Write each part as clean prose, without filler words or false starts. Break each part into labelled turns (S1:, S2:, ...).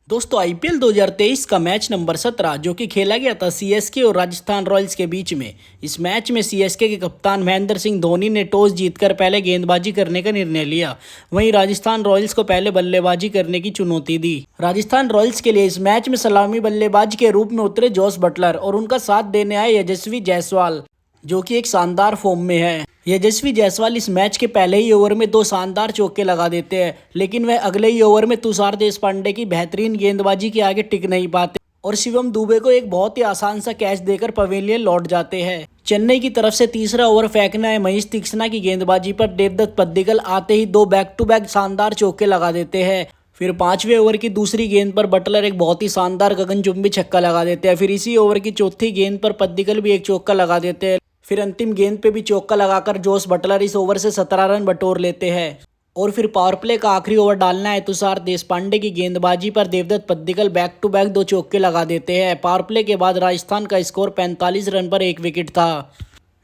S1: दोस्तों आईपीएल 2023 का match number 17 जो कि खेला गया था सीएसके और राजस्थान रॉयल्स के बीच में। इस मैच में सीएसके के कप्तान महेंद्र सिंह धोनी ने टॉस जीतकर पहले गेंदबाजी करने का निर्णय लिया। वहीं राजस्थान रॉयल्स को पहले बल्लेबाजी करने की चुनौती दी। राजस्थान रॉयल्स के लिए इस मैच में सलामी बल्लेबाज के रूप में उतरे जोस बटलर और उनका साथ देने आए यशस्वी जायसवाल, जो कि एक शानदार फॉर्म में है। यशस्वी जायसवाल इस मैच के पहले ही ओवर में 2 शानदार चौके लगा देते हैं, लेकिन वह अगले ही ओवर में तुषार देशपांडे की बेहतरीन गेंदबाजी के आगे टिक नहीं पाते और शिवम दुबे को एक बहुत ही आसान सा कैच देकर पवेलियन लौट जाते हैं। चेन्नई की तरफ से तीसरा ओवर फेंकना है महेश तीक्ष्णा की गेंदबाजी पर देवदत्त पद्दिकल आते ही 2 बैक टू बैक शानदार चौके लगा देते हैं। फिर 5वें ओवर की दूसरी गेंद पर बटलर एक बहुत ही शानदार गगनचुंबी छक्का लगा देते हैं। फिर इसी ओवर की चौथी गेंद पर पद्दिकल भी एक चौका लगा देते हैं। फिर अंतिम गेंद पे भी चौका लगाकर जोस बटलर इस ओवर से 17 रन बटोर लेते हैं। और फिर पावर प्ले का आखिरी ओवर डालना है तुषार देशपांडे की गेंदबाजी पर देवदत्त पद्दिकल बैक टू बैक 2 चौके लगा देते हैं। पावर प्ले के बाद राजस्थान का स्कोर 45 रन पर 1 विकेट था।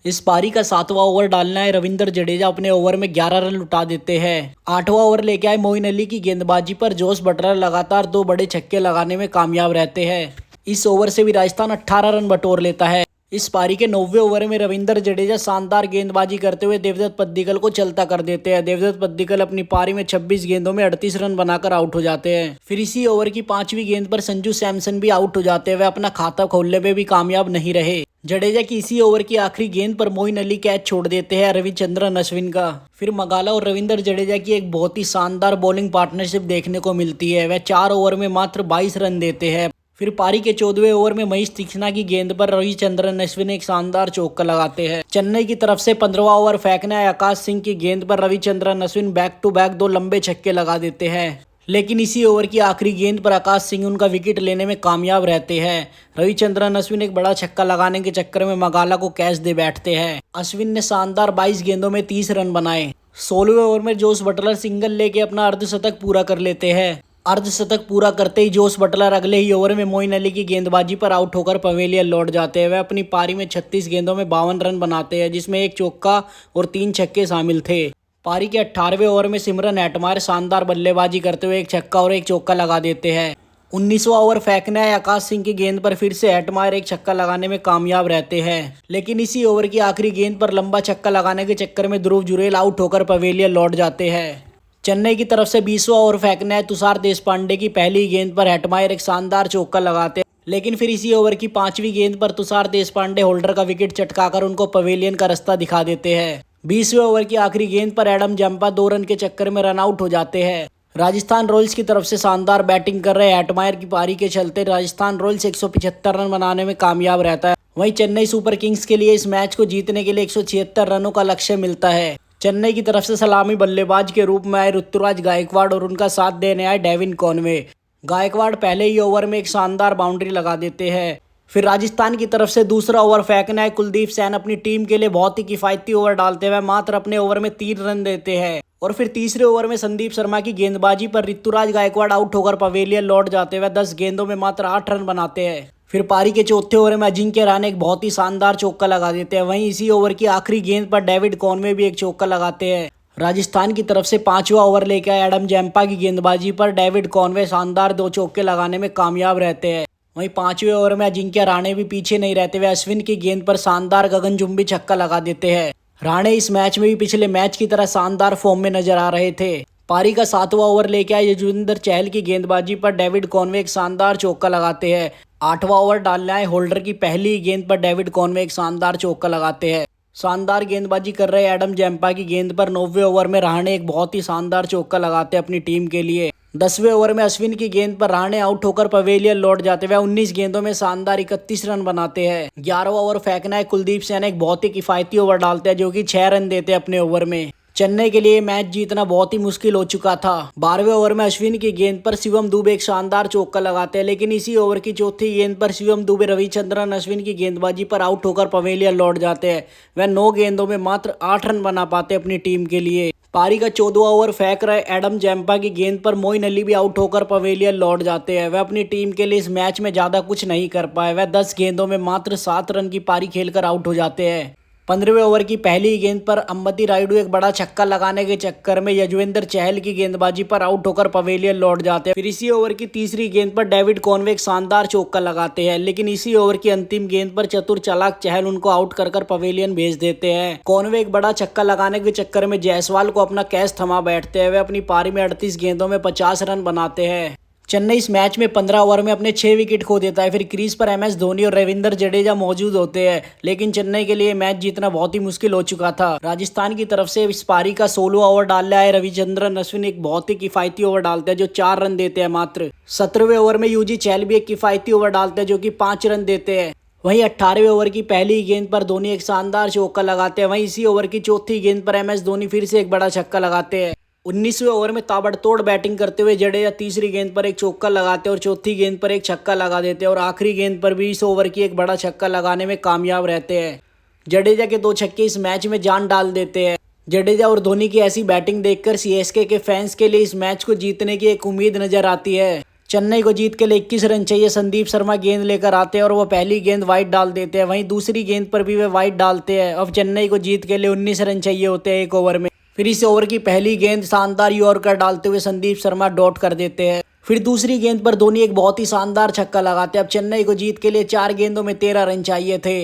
S1: इस पारी का 7वां ओवर डालना है रविंद्र जडेजा अपने ओवर में 11 रन लुटा देते हैं। 8वां ओवर लेके आए मोइन अली की गेंदबाजी पर जोस बटलर लगातार 2 बड़े छक्के लगाने में कामयाब रहते हैं। इस ओवर से भी राजस्थान 18 रन बटोर लेता है। इस पारी के 9वें ओवर में रविंद्र जडेजा शानदार गेंदबाजी करते हुए देवदत्त पद्दिकल को चलता कर देते हैं। देवदत्त पद्दिकल अपनी पारी में 26 गेंदों में 38 रन बनाकर आउट हो जाते हैं। फिर इसी ओवर की 5वीं गेंद पर संजू सैमसन भी आउट हो जाते हैं। वे अपना खाता खोलने में भी कामयाब नहीं रहे। जडेजा की इसी ओवर की आखिरी गेंद पर मोइन अली कैच छोड़ देते हैं रविचंद्रन अश्विन का। फिर मगाला और रविंद्र जडेजा की एक बहुत ही शानदार बॉलिंग पार्टनरशिप देखने को मिलती है। वह 4 ओवर में मात्र 22 रन देते हैं। फिर पारी के 14वें ओवर में महेश तीक्ष्णा की गेंद पर रविचंद्रन अश्विन एक शानदार चौका लगाते हैं। चेन्नई की तरफ से 15वां ओवर फेंकना है आकाश सिंह की गेंद पर Ravichandran Ashwin back to back 2 लंबे छक्के लगा देते हैं। लेकिन इसी ओवर की आखिरी गेंद पर आकाश सिंह उनका विकेट लेने में कामयाब रहते हैं। रविचंद्रन अश्विन एक बड़ा छक्का लगाने के चक्कर में मगाला को कैच दे बैठते हैं। अश्विन ने शानदार 22 गेंदों में 30 रन बनाए। 16वें ओवर में जोस बटलर सिंगल लेके अपना अर्धशतक पूरा कर लेते हैं। अर्धशतक पूरा करते ही जोस बटलर अगले ही ओवर में मोइन अली की गेंदबाजी पर आउट होकर पवेलियन लौट जाते हैं। वह अपनी पारी में 36 गेंदों में 52 रन बनाते हैं, जिसमें एक चौका और 3 छक्के शामिल थे। पारी के 18वें ओवर में सिमरन हेटमायर शानदार बल्लेबाजी करते हुए एक छक्का और एक चौका लगा देते हैं। 19वां ओवर फेंकना है आकाश सिंह की गेंद पर फिर से हेटमायर एक छक्का लगाने में कामयाब रहते हैं। लेकिन इसी ओवर की आखिरी गेंद पर लंबा छक्का लगाने के चक्कर में ध्रुव जुरैल आउट होकर पवेलियन लौट जाते हैं। चेन्नई की तरफ से 20वां ओवर फेंकना है तुषार देशपांडे की पहली गेंद पर हेटमायर एक शानदार चौका लगाते हैं। लेकिन फिर इसी ओवर की 5वीं गेंद पर तुषार देशपांडे होल्डर का विकेट चटकाकर उनको पवेलियन का रास्ता दिखा देते हैं। 20वें ओवर की आखिरी गेंद पर एडम जंपा 2 रन के चक्कर में रन आउट हो जाते हैं। राजस्थान रॉयल्स की तरफ से शानदार बैटिंग कर रहे हेटमायर की पारी के चलते राजस्थान रॉयल्स 175 रन बनाने में कामयाब रहता है। वहीं चेन्नई सुपर किंग्स के लिए इस मैच को जीतने के लिए 176 रनों का लक्ष्य मिलता है। चेन्नई की तरफ से सलामी बल्लेबाज के रूप में आए ऋतुराज गायकवाड़ और उनका साथ देने आए डेविन कॉनवे। गायकवाड़ पहले ही ओवर में एक शानदार बाउंड्री लगा देते हैं। फिर राजस्थान की तरफ से दूसरा ओवर फेंकना है कुलदीप सैन अपनी टीम के लिए बहुत ही किफायती ओवर डालते हुए मात्र अपने ओवर में 3 रन देते हैं। और फिर तीसरे ओवर में संदीप शर्मा की गेंदबाजी पर ऋतुराज गायकवाड़ आउट होकर पवेलियन लौट जाते हुए 10 गेंदों में मात्र 8 रन बनाते हैं। फिर पारी के चौथे ओवर में अजिंक्य रहाणे एक बहुत ही शानदार चौका लगा देते हैं। वहीं इसी ओवर की आखिरी गेंद पर डेविड कॉनवे भी एक चौका लगाते हैं। राजस्थान की तरफ से 5वां ओवर लेकर आए एडम जैम्पा की गेंदबाजी पर डेविड कॉनवे शानदार 2 चौके लगाने में कामयाब रहते हैं। वहीं 5वें ओवर में अजिंक्य रहाणे भी पीछे नहीं रहते हुए अश्विन की गेंद पर शानदार गगनचुंबी छक्का लगा देते हैं। रहाणे इस मैच में भी पिछले मैच की तरह शानदार फॉर्म में नजर आ रहे थे। पारी का 7वां ओवर लेके आए युजवेंद्र चहल की गेंदबाजी पर डेविड कॉनवे एक शानदार चौका लगाते हैं। 8वां ओवर डालना है होल्डर की पहली गेंद पर डेविड कॉनवे एक शानदार चौका लगाते हैं। शानदार गेंदबाजी कर रहे एडम जैम्पा की गेंद पर 9वें ओवर में रहाणे एक बहुत ही शानदार चौका लगाते हैं अपनी टीम के लिए। 10वें ओवर में अश्विन की गेंद पर रहाणे आउट होकर पवेलियन लौट जाते हुए 19 गेंदों में शानदार 31 रन बनाते हैं। 11वां ओवर फेंकना है कुलदीप सैन एक बहुत ही किफायती ओवर डालते हैं जो कि 6 रन देते हैं अपने ओवर में। चेन्नई के लिए मैच जीतना बहुत ही मुश्किल हो चुका था। 12वें ओवर में अश्विन की गेंद पर शिवम दुबे एक शानदार चौका लगाते हैं। लेकिन इसी ओवर की चौथी गेंद पर शिवम दुबे रविचंद्रन अश्विन की गेंदबाजी पर आउट होकर पवेलियन लौट जाते हैं। वह 9 गेंदों में मात्र 8 रन बना पाते अपनी टीम के लिए। पारी का 14वां ओवर फेंक रहे एडम जैम्पा की गेंद पर मोइन अली भी आउट होकर पवेलियन लौट जाते हैं। वह अपनी टीम के लिए इस मैच में ज्यादा कुछ नहीं कर पाए। वह 10 गेंदों में मात्र 7 रन की पारी खेलकर आउट हो जाते हैं। 15वें ओवर की पहली गेंद पर अंबती रायडू एक बड़ा छक्का लगाने के चक्कर में यजुवेंद्र चहल की गेंदबाजी पर आउट होकर पवेलियन लौट जाते हैं। फिर इसी ओवर की तीसरी गेंद पर डेविड कॉनवे एक शानदार चौका लगाते हैं, लेकिन इसी ओवर की अंतिम गेंद पर चतुर चालाक चहल उनको आउट कर पवेलियन भेज देते हैं। कॉनवे एक बड़ा छक्का लगाने के चक्कर में जायसवाल को अपना कैच थमा बैठते हैं। वे अपनी पारी में 38 गेंदों में 50 रन बनाते हैं। चेन्नई इस मैच में 15 ओवर में अपने 6 विकेट खो देता है। फिर क्रीज पर MS धोनी और रविंद्र जडेजा मौजूद होते हैं, लेकिन चेन्नई के लिए मैच जीतना बहुत ही मुश्किल हो चुका था। राजस्थान की तरफ से इस पारी का 16वां ओवर डालने आए रविचंद्रन अश्विन एक बहुत ही किफायती ओवर डालते हैं जो 4 रन देते हैं मात्र। 17वें ओवर में यूजी चहल भी एक किफायती ओवर डालते हैं जो कि 5 रन देते हैं। वहीं 18वें ओवर की पहली गेंद पर धोनी एक शानदार चौका लगाते हैं। वहीं इसी ओवर की चौथी गेंद पर MS धोनी फिर से एक बड़ा छक्का लगाते हैं। 19वें ओवर में ताबड़तोड़ बैटिंग करते हुए जडेजा तीसरी गेंद पर एक चौका लगाते हैं और चौथी गेंद पर एक छक्का लगा देते हैं और आखिरी गेंद पर भी इस ओवर की एक बड़ा छक्का लगाने में कामयाब रहते हैं। जडेजा के 2 छक्के इस मैच में जान डाल देते हैं। जडेजा और धोनी की ऐसी बैटिंग देखकर CSK के फैंस के लिए इस मैच को जीतने की एक उम्मीद नजर आती है। चेन्नई को जीत के लिए 21 रन चाहिए। संदीप शर्मा गेंद लेकर आते हैं और वो पहली गेंद वाइड डाल देते हैं। वहीं दूसरी गेंद पर भी वे वाइड डालते हैं। अब चेन्नई को जीत के लिए 19 रन चाहिए होते हैं एक ओवर में। फिर इस ओवर की पहली गेंद शानदार यॉर्कर डालते हुए संदीप शर्मा डॉट कर देते हैं। फिर दूसरी गेंद पर धोनी एक बहुत ही शानदार छक्का लगाते हैं। अब चेन्नई को जीत के लिए 4 गेंदों में 13 रन चाहिए थे।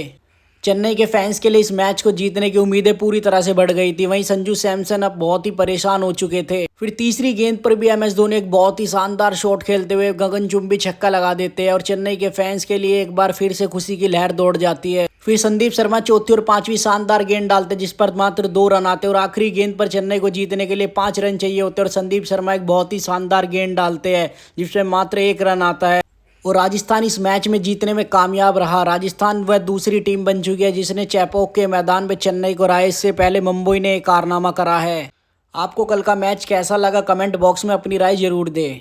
S1: चेन्नई के फैंस के लिए इस मैच को जीतने की उम्मीदें पूरी तरह से बढ़ गई थी। वहीं संजू सैमसन अब बहुत ही परेशान हो चुके थे। फिर तीसरी गेंद पर भी MS धोनी एक बहुत ही शानदार शॉट खेलते हुए गगनचुंबी छक्का लगा देते हैं और चेन्नई के फैंस के लिए एक बार फिर से खुशी की लहर दौड़ जाती है। फिर संदीप शर्मा चौथी और पांचवी शानदार गेंद डालते जिस पर मात्र 2 रन आते और आखिरी गेंद पर चेन्नई को जीतने के लिए 5 रन चाहिए होते और संदीप शर्मा एक बहुत ही शानदार गेंद डालते हैं जिसमें मात्र 1 रन आता है और राजस्थान इस मैच में जीतने में कामयाब रहा। राजस्थान वह दूसरी टीम बन चुकी है जिसने चेपॉक के मैदान में चेन्नई को हराया। इससे पहले मुंबई ने एक कारनामा करा है। आपको कल का मैच कैसा लगा कमेंट बॉक्स में अपनी राय जरूर दें।